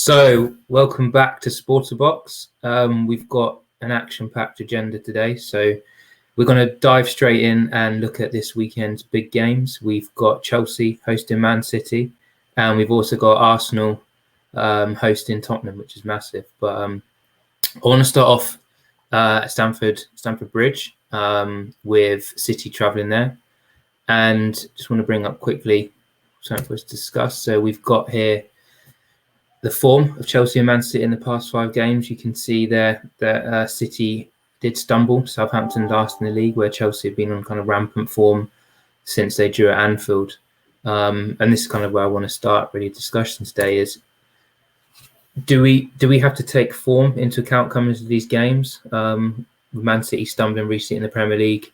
So, welcome back to Sporterbox. We've got an action-packed agenda today, so we're going to dive straight in and look at this weekend's big games. We've got Chelsea hosting Man City, and we've also got Arsenal hosting Tottenham, which is massive. But I want to start off at Stamford Bridge with City travelling there, and just want to bring up quickly something for us to discuss. So we've got here the form of Chelsea and Man City in the past 5 games. You can see there that City did stumble Southampton last in the league, where Chelsea have been on kind of rampant form since they drew at Anfield. And this is kind of where I want to start really discussion today is, do we have to take form into account coming into these games? Man City stumbling recently in the Premier League,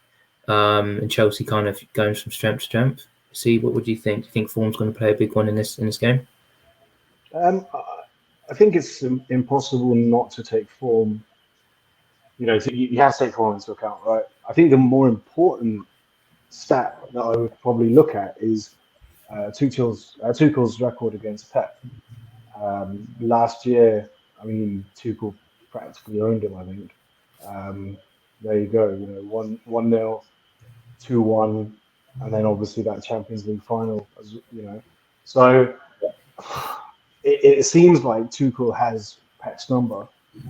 and Chelsea kind of going from strength to strength. See, what do you think? Do you think form's going to play a big one in this game? I think it's impossible not to take form. You have to take form into account, right? I think the more important stat that I would probably look at is Tuchel's record against Pep. Last year, Tuchel practically owned him, I think. There you go, 1-0, 2-1, and then obviously that Champions League final, So it seems like Tuchel has Pep's number.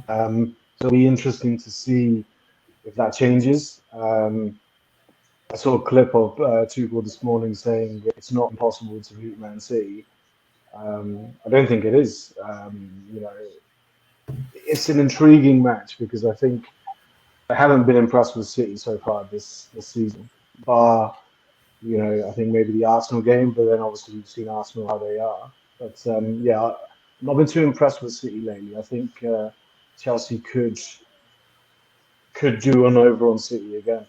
So it'll be interesting to see if that changes. I saw a clip of Tuchel this morning saying it's not impossible to beat Man City. I don't think it is. It's an intriguing match because I think I haven't been impressed with City so far this season. I think maybe the Arsenal game, but then obviously we've seen Arsenal how they are. But I've not been too impressed with City lately. I think Chelsea could do an over on City again.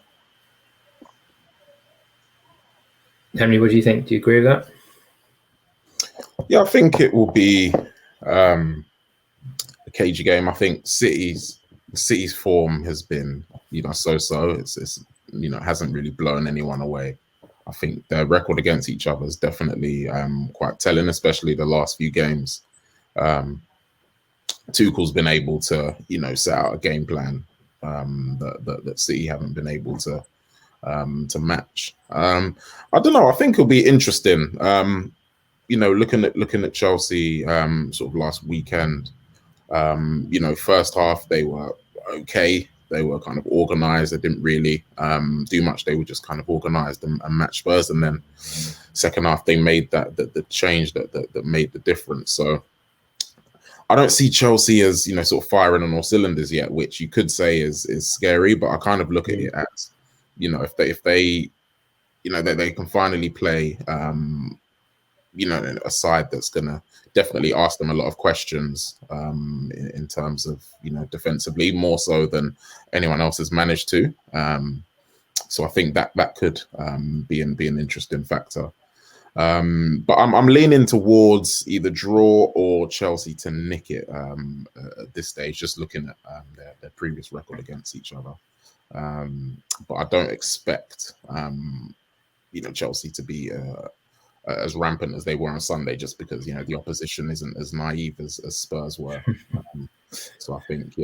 Henry, what do you think? Do you agree with that? Yeah, I think it will be a cagey game. I think City's form has been, so-so. It's hasn't really blown anyone away. I think their record against each other is definitely quite telling, especially the last few games. Tuchel's been able to, set out a game plan that City haven't been able to match. I don't know. I think it'll be interesting. Looking at Chelsea sort of last weekend. First half they were okay. They were kind of organised. They didn't really do much. They were just kind of organised and matched Spurs. And then second half they made the change that made the difference. So I don't see Chelsea as sort of firing on all cylinders yet, which you could say is scary. But I kind of look at it as if they they can finally play a side that's gonna definitely ask them a lot of questions in terms of defensively, more so than anyone else has managed to. So I think that could be an interesting factor. But I'm leaning towards either draw or Chelsea to nick it at this stage, just looking at their previous record against each other. But I don't expect Chelsea to be as rampant as they were on Sunday, just because the opposition isn't as naive as Spurs were. So I think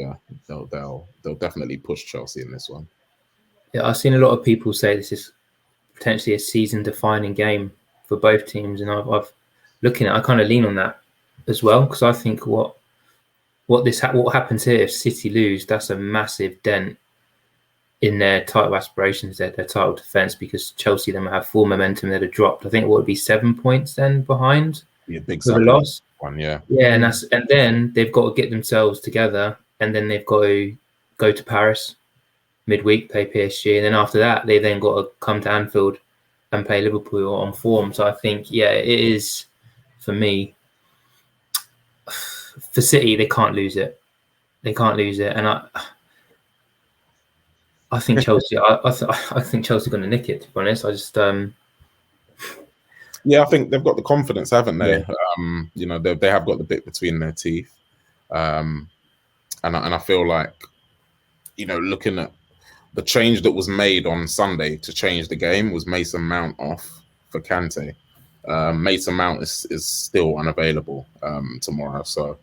they'll definitely push Chelsea in this one. Yeah, I've seen a lot of people say this is potentially a season-defining game for both teams, and I've looking at, I kind of lean on that as well, because I think what happens here if City lose, that's a massive dent in their title aspirations, their title defence, because Chelsea then will have full momentum. They'd have dropped, I think, what would be 7 points then behind a big with a loss. One, yeah, and then they've got to get themselves together, and then they've got to go to Paris midweek, play PSG, and then after that they've then got to come to Anfield and play Liverpool on form. So I think, it is, for me, for City, they can't lose it. And I think Chelsea. I think Chelsea are going to nick it. To be honest, I just. Yeah, I think they've got the confidence, haven't they? Yeah. They have got the bit between their teeth, and I feel like, looking at the change that was made on Sunday to change the game was Mason Mount off for Kante. Mason Mount is still unavailable tomorrow, so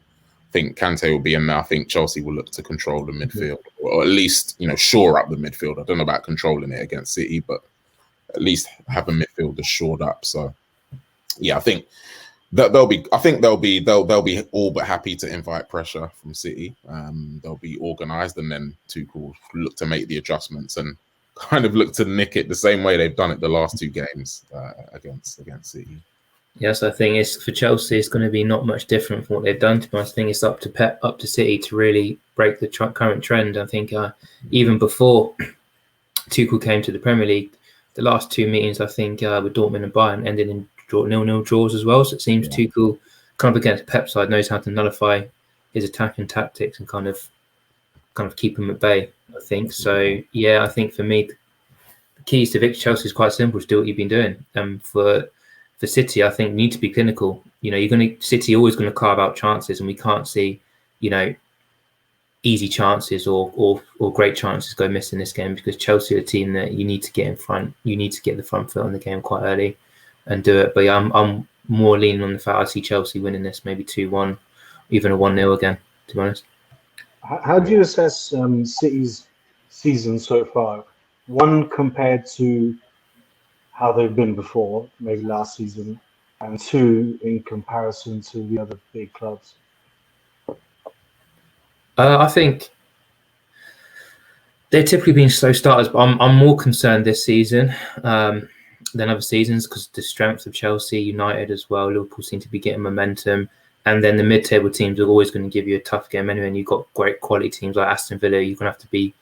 think Kante will be in there. I think Chelsea will look to control the midfield, or at least, shore up the midfield. I don't know about controlling it against City, but at least have a midfielder shored up. So yeah, I think they'll be all but happy to invite pressure from City. They'll be organised, and then Tuchel look to make the adjustments and kind of look to nick it the same way they've done it the last two games against City. Yes, I think it's for Chelsea. It's going to be not much different from what they've done. To be honest, I think it's up to City to really break the current trend. I think even before Tuchel came to the Premier League, the last two meetings, I think with Dortmund and Bayern ended in 0-0 draws as well. So it seems Tuchel, kind of against Pep's side, knows how to nullify his attacking tactics and kind of keep him at bay, I think. So yeah, I think for me, the keys to victory Chelsea is quite simple: to do what you've been doing. For City, I think need to be clinical. City always going to carve out chances, and we can't see, easy chances or great chances go missing this game, because Chelsea are a team that you need to get in front. You need to get the front foot on the game quite early and do it. But yeah, I'm more leaning on the fact I see Chelsea winning this, maybe 2-1, even a 1-0 again, to be honest. How do you assess City's season so far? One, compared to how they've been before, maybe last season, and two, in comparison to the other big clubs? I think they've typically been slow starters, but I'm more concerned this season than other seasons, because the strength of Chelsea, United as well, Liverpool seem to be getting momentum, and then the mid-table teams are always going to give you a tough game anyway, and you've got great quality teams like Aston Villa you're going to have to be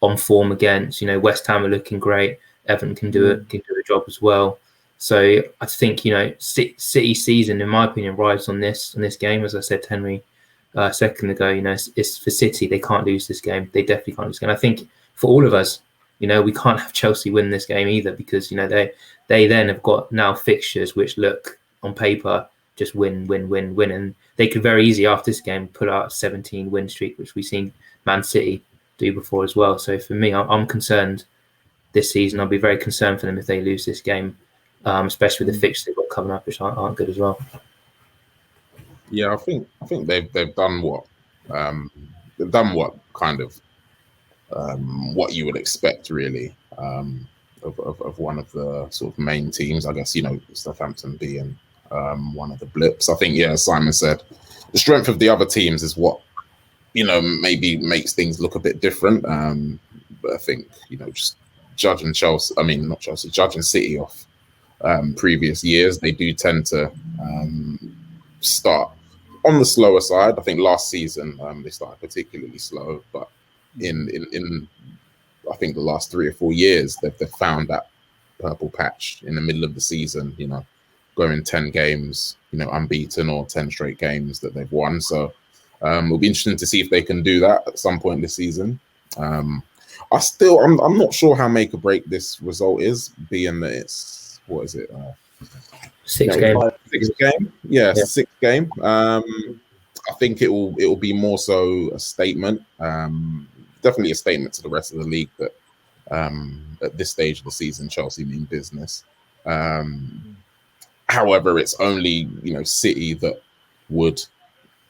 on form against. West Ham are looking great. Everton can do a job as well. So I think City season, in my opinion, rides on this game. As I said to Henry a second ago, it's for City. They can't lose this game. They definitely can't lose this game. I think for all of us, we can't have Chelsea win this game either, because they then have got now fixtures which look on paper just win, and they could very easily after this game pull out a 17 win streak, which we've seen Man City do before as well. So for me, I'm concerned. This season, I'll be very concerned for them if they lose this game, especially with the fixtures they've got coming up, which aren't good as well. Yeah, I think they've done what kind of what you would expect, really, of one of the sort of main teams. I guess Southampton being one of the blips. I think, as Simon said, the strength of the other teams is what maybe makes things look a bit different. But I think just judging judging City off previous years, they do tend to start on the slower side. I think last season they started particularly slow, but in I think the last 3 or 4 years they've found that purple patch in the middle of the season. Going 10 games, unbeaten, or 10 straight games that they've won. So it'll be interesting to see if they can do that at some point this season. I'm not sure how make or break this result is, being that it's sixth game. Yeah, sixth game. I think it will be more so a statement, definitely a statement to the rest of the league that at this stage of the season Chelsea mean business. However, it's only City that would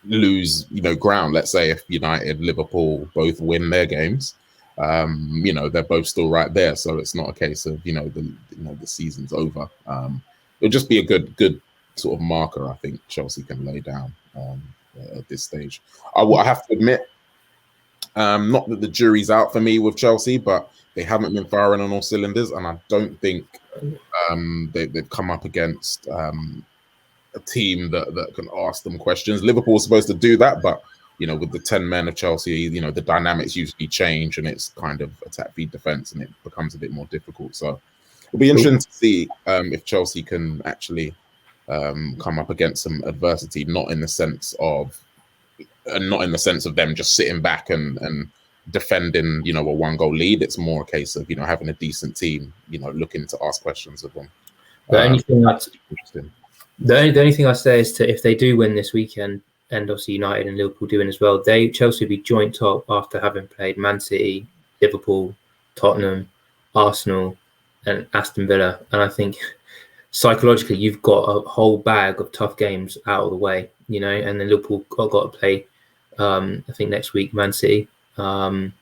lose ground. Let's say if United, Liverpool both win their games. They're both still right there, so it's not a case of the season's over. It'll just be a good sort of marker, I think, Chelsea can lay down at this stage. I have to admit, not that the jury's out for me with Chelsea, but they haven't been firing on all cylinders, and I don't think they've come up against a team that can ask them questions. Liverpool's supposed to do that, but with the 10 men of Chelsea, the dynamics usually change, and it's kind of attack, feed, defense, and it becomes a bit more difficult. So it'll be interesting to see if Chelsea can actually come up against some adversity, not in the sense of them just sitting back and defending, a 1-goal lead. It's more a case of having a decent team, looking to ask questions of them. The only thing I say is if they do win this weekend, and obviously United and Liverpool doing as well, Chelsea will be joint top after having played Man City, Liverpool, Tottenham, Arsenal, and Aston Villa. And I think psychologically you've got a whole bag of tough games out of the way, and then Liverpool got to play I think next week, Man City. And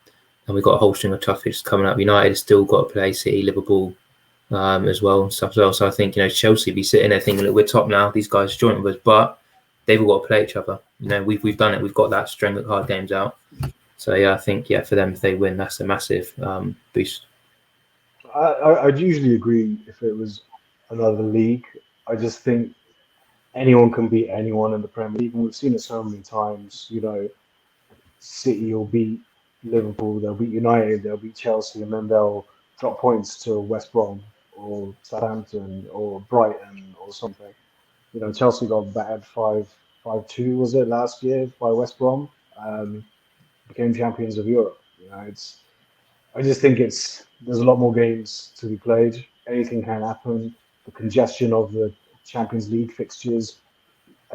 we've got a whole string of tough fixtures coming up. United has still got to play City, Liverpool as well and stuff as well. So I think, Chelsea be sitting there thinking, look, we're top now. These guys are joint with us, but they've all got to play each other. We've done it. We've got that string of hard games out. So yeah, I think for them, if they win, that's a massive boost. I'd usually agree if it was another league. I just think anyone can beat anyone in the Premier League, and we've seen it so many times. City will beat Liverpool, they'll beat United, they'll beat Chelsea, and then they'll drop points to West Brom or Southampton or Brighton or something. Chelsea got battered 5-2, was it, last year by West Brom? Became champions of Europe. I just think there's a lot more games to be played. Anything can happen. The congestion of the Champions League fixtures,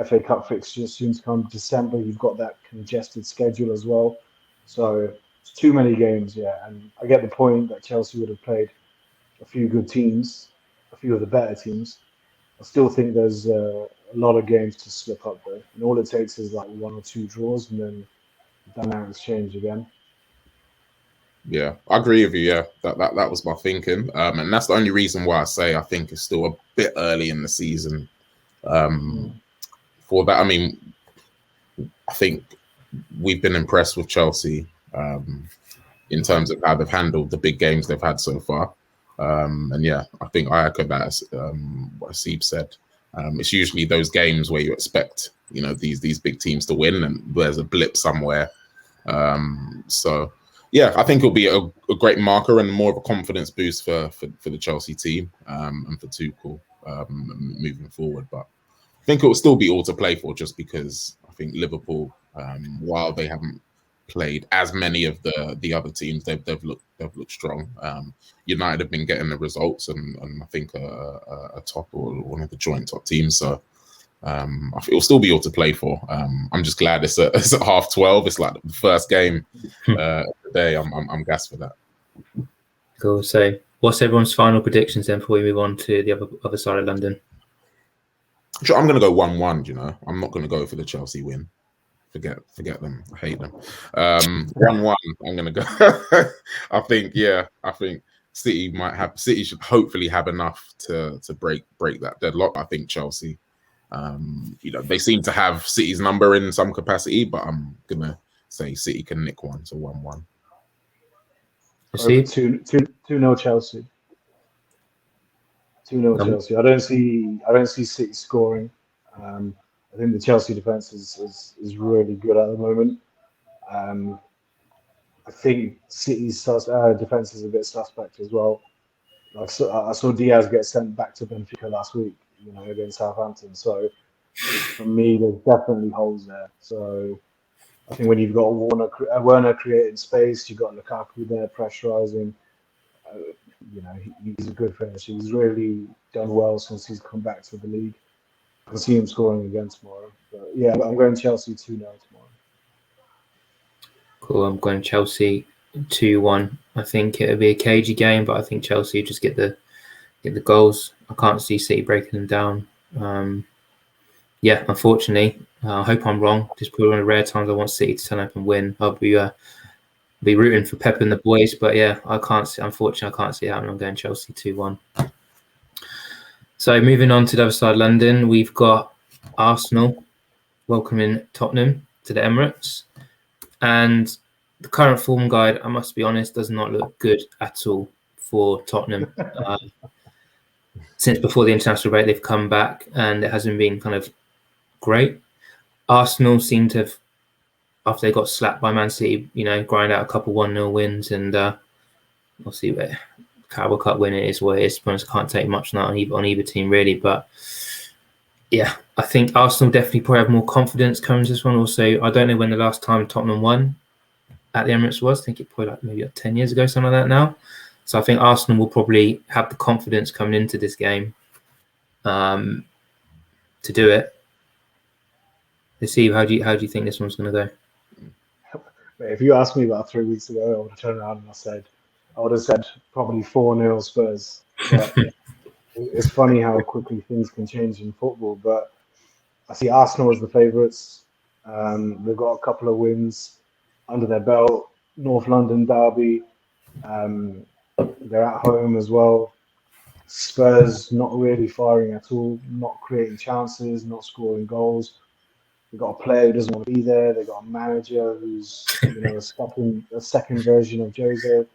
FA Cup fixtures soon to come. December, you've got that congested schedule as well. So it's too many games, yeah. And I get the point that Chelsea would have played a few good teams, a few of the better teams. I still think there's a lot of games to slip up though. And all it takes is like 1 or 2 draws, and then the dynamics change again. Yeah, I agree with you. Yeah, that was my thinking, and that's the only reason why I say I think it's still a bit early in the season for that. I mean, I think we've been impressed with Chelsea in terms of how they've handled the big games they've had so far, and yeah, I think I echo that as what Asib said. It's usually those games where you expect these big teams to win, and there's a blip somewhere. So. Yeah, I think it'll be a great marker and more of a confidence boost for the Chelsea team and for Tuchel moving forward. But I think it will still be all to play for, just because I think Liverpool, while they haven't played as many of the other teams, they've looked strong. United have been getting the results, and I think a top or one of the joint top teams. So. I think it'll still be all to play for. I'm just glad it's at 12:30. It's like the first game of the day. I'm gassed for that. Cool. So, what's everyone's final predictions then before we move on to the other side of London? Sure, I'm going to go 1-1. I'm not going to go for the Chelsea win. Forget them. I hate them. 1-1. I'm going to go. I think City should hopefully have enough to break that deadlock. I think Chelsea. They seem to have City's number in some capacity, but I'm gonna say City can nick one, so 1-1. 2-0 Chelsea. 2-0 Chelsea. I don't see City scoring. I think the Chelsea defense is really good at the moment. I think City's defense is a bit suspect as well. I saw Diaz get sent back to Benfica last week, against Southampton. So for me, there's definitely holes there. So I think when you've got Werner creating space, you've got Lukaku there pressurizing. He's a good finisher. He's really done well since he's come back to the league. I can see him scoring again tomorrow. But yeah, I'm going Chelsea 2-0 tomorrow. Cool. I'm going Chelsea 2-1. I think it'll be a cagey game, but I think Chelsea just get the goals. I can't see City breaking them down. Unfortunately, I hope I'm wrong. Just put one of the rare times I want City to turn up and win. I'll be rooting for Pep and the boys, but yeah, unfortunately, I can't see it happening. I'm going Chelsea 2-1. So moving on to the other side, London, we've got Arsenal welcoming Tottenham to the Emirates, and the current form guide, I must be honest, does not look good at all for Tottenham. Since before the international break, they've come back and it hasn't been kind of great. Arsenal seem to have, after they got slapped by Man City, grind out a couple 1-0 wins, and we'll see where Carabao Cup win it is what it is. I can't take much on either team really, but yeah, I think Arsenal definitely probably have more confidence coming to this one. Also, I don't know when the last time Tottenham won at the Emirates was. I think it probably maybe 10 years ago, something like that now. So I think Arsenal will probably have the confidence coming into this game to do it. Steve, how do you think this one's going to go? If you asked me about 3 weeks ago, I would have turned around and I would have said probably 4-0 Spurs. But it's funny how quickly things can change in football. But I see Arsenal as the favourites. They've got a couple of wins under their belt. North London derby. They're at home as well. Spurs not really firing at all, not creating chances, not scoring goals. They've got a player who doesn't want to be there. They've got a manager who's, a second version of Jose. Doom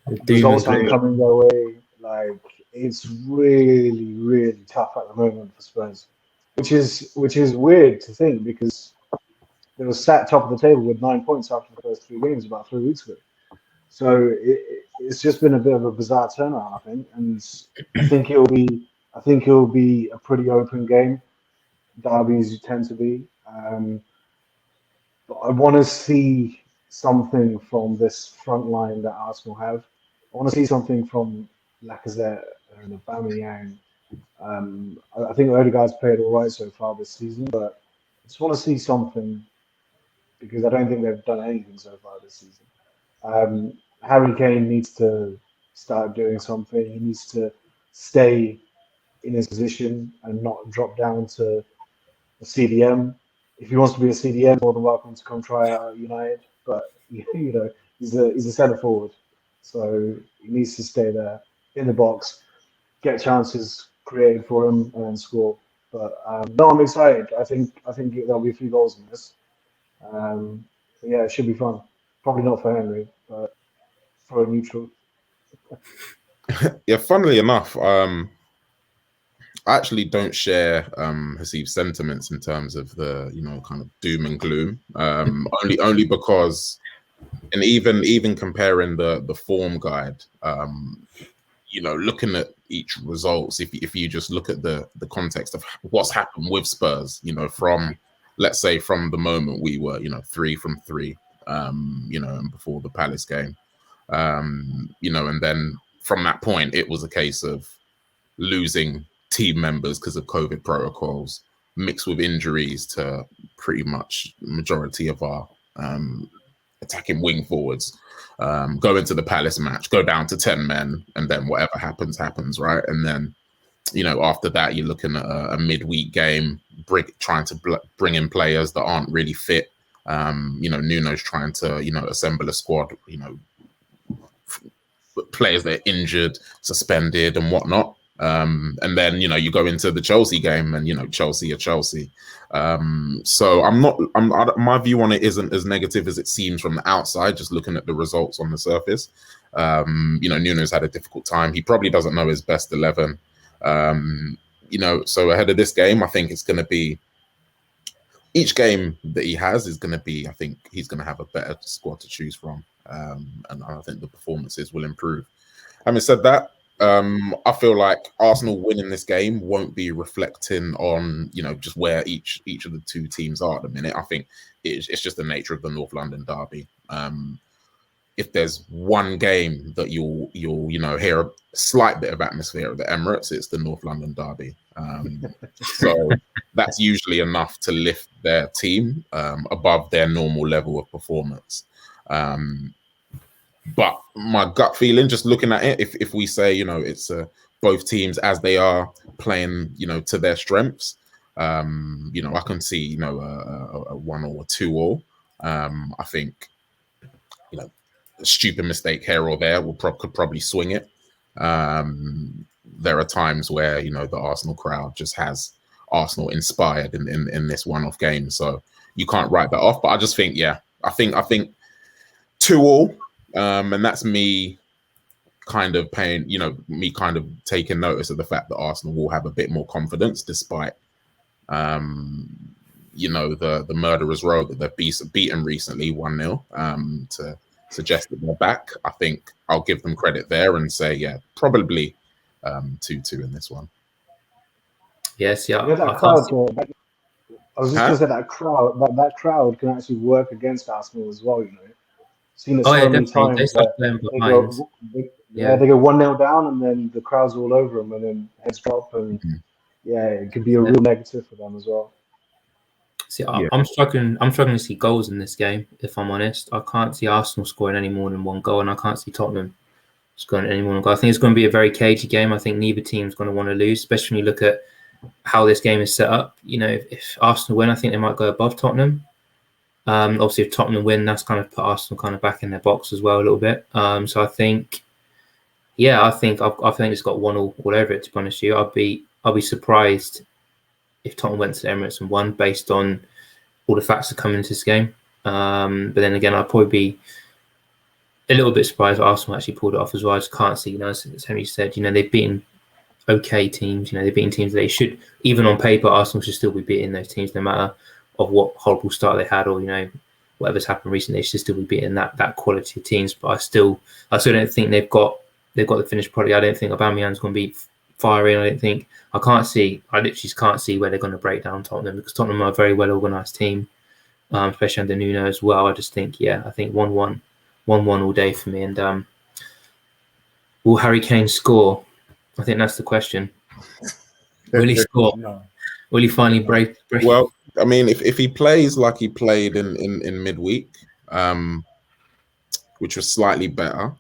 and Results aren't gloom. coming their way. Like, it's really, really tough at the moment for Spurs, which is weird to think because they were sat top of the table with 9 points after the first 3 games about 3 weeks ago. So it's just been a bit of a bizarre turnaround, I think, and I think it'll be a pretty open game. Derbies tend to be, but I want to see something from this front line that Arsenal have. I want to see something from Lacazette and Aubameyang. I think Odegaard's played all right so far this season, but I just want to see something because I don't think they've done anything so far this season. Harry Kane needs to start doing something. He needs to stay in his position and not drop down to a CDM. If he wants to be a CDM, more than welcome to come try out at United. But he's a centre forward, so he needs to stay there in the box, get chances created for him, and then score. But no, I'm excited. I think there'll be a few goals in this. But yeah, it should be fun. Probably not for Henry, but for a neutral. Yeah, funnily enough, I actually don't share Hasib's sentiments in terms of the kind of doom and gloom. Only because, and even comparing the form guide, looking at each results, if you just look at the context of what's happened with Spurs, from, let's say, from the moment we were 3 from 3, and before the Palace game, and then from that point it was a case of losing team members because of COVID protocols, mixed with injuries to pretty much majority of our attacking wing forwards. Go into the Palace match, go down to 10 men, and then whatever happens, right? And then, after that, you're looking at a midweek game, trying to bring in players that aren't really fit. Nuno's trying to, assemble a squad, players that are injured, suspended, and whatnot. And then you go into the Chelsea game, and Chelsea are Chelsea. So my view on it isn't as negative as it seems from the outside, just looking at the results on the surface. Nuno's had a difficult time. He probably doesn't know his best 11. So ahead of this game, I think it's going to be, each game that he has is going to be, I think he's going to have a better squad to choose from. And I think the performances will improve. Having said that, I feel like Arsenal winning this game won't be reflecting on, just where each of the two teams are at the minute. I think it's just the nature of the North London derby. If there's one game that you'll hear a slight bit of atmosphere at the Emirates, it's the North London derby. So that's usually enough to lift their team above their normal level of performance. But my gut feeling, just looking at it, if we say, it's both teams as they are playing, to their strengths, I can see, a 1 or 2-2. I think, a stupid mistake here or there could probably swing it. There are times where, the Arsenal crowd just has Arsenal inspired in this one-off game. So you can't write that off. But I just think, I think 2-2. And that's me kind of taking notice of the fact that Arsenal will have a bit more confidence despite, the murderer's row that they've beaten recently 1-0 to suggest that they're back. I think I'll give them credit there and say, probably 2-2 in this one. Yes, yeah. That crowd, I was just going to say that crowd can actually work against Arsenal as well, Seen it so many times. They go 1-0 down and then the crowd's all over them and then heads drop and it could be a real negative for them as well. See, I'm struggling to see goals in this game, if I'm honest. I can't see Arsenal scoring any more than one goal, and I can't see Tottenham scoring any more than one goal. I think it's going to be a very cagey game. I think neither team's going to want to lose, especially when you look at how this game is set up. If Arsenal win, I think they might go above Tottenham. Obviously, if Tottenham win, that's kind of put Arsenal kind of back in their box as well a little bit. So I think, I think it's got 1-1 all over it. To be honest with you, I'll be surprised if Tottenham went to the Emirates and won based on all the facts that come into this game. But then again, I'd probably be a little bit surprised if Arsenal actually pulled it off as well. I just can't see, as Henry said, they've beaten okay teams. They've beaten teams that they should, even on paper, Arsenal should still be beating those teams no matter of what horrible start they had or, whatever's happened recently. They should still be beating that quality of teams. But I still don't think they've got the finished product. I don't think Aubameyang's going to be firing. I literally just can't see where they're going to break down Tottenham, because Tottenham are a very well organised team, especially under Nuno as well. I just think, I think 1-1 all day for me. And will Harry Kane score? I think that's the question. Will he score? No. Will he finally break? Well, I mean, if he plays like he played in midweek, which was slightly better,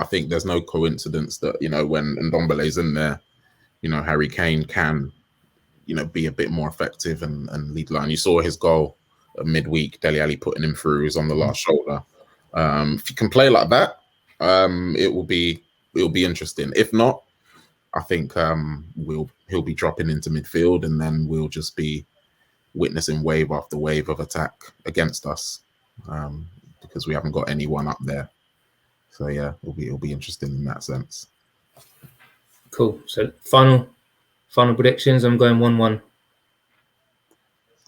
I think there's no coincidence that, when Ndombele's in there, Harry Kane can, be a bit more effective and lead line. You saw his goal at midweek, Dele Alli putting him through, was on the last shoulder. If you can play like that, it will be interesting. If not, I think he'll be dropping into midfield, and then we'll just be witnessing wave after wave of attack against us, because we haven't got anyone up there. So yeah, it'll be interesting in that sense. Cool. So final predictions. I'm going 1-1.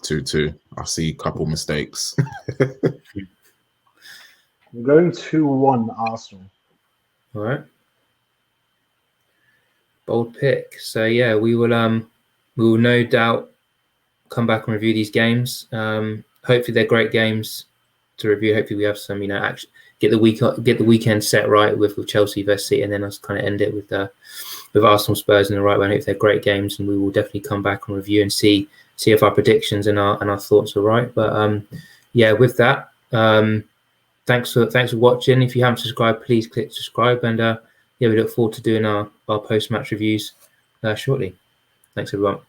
2-2. I see a couple mistakes. I'm going 2-1 Arsenal. All right. Bold pick. So yeah, we will no doubt come back and review these games. Hopefully they're great games to review. Hopefully we have some, actually get the weekend set right with Chelsea versus City, and then us kind of end it with Arsenal Spurs in the right way. I hope they're great games, and we will definitely come back and review and see if our predictions and our thoughts are right. But with that, thanks for watching. If you haven't subscribed, please click subscribe, and we look forward to doing our post-match reviews shortly. Thanks everyone.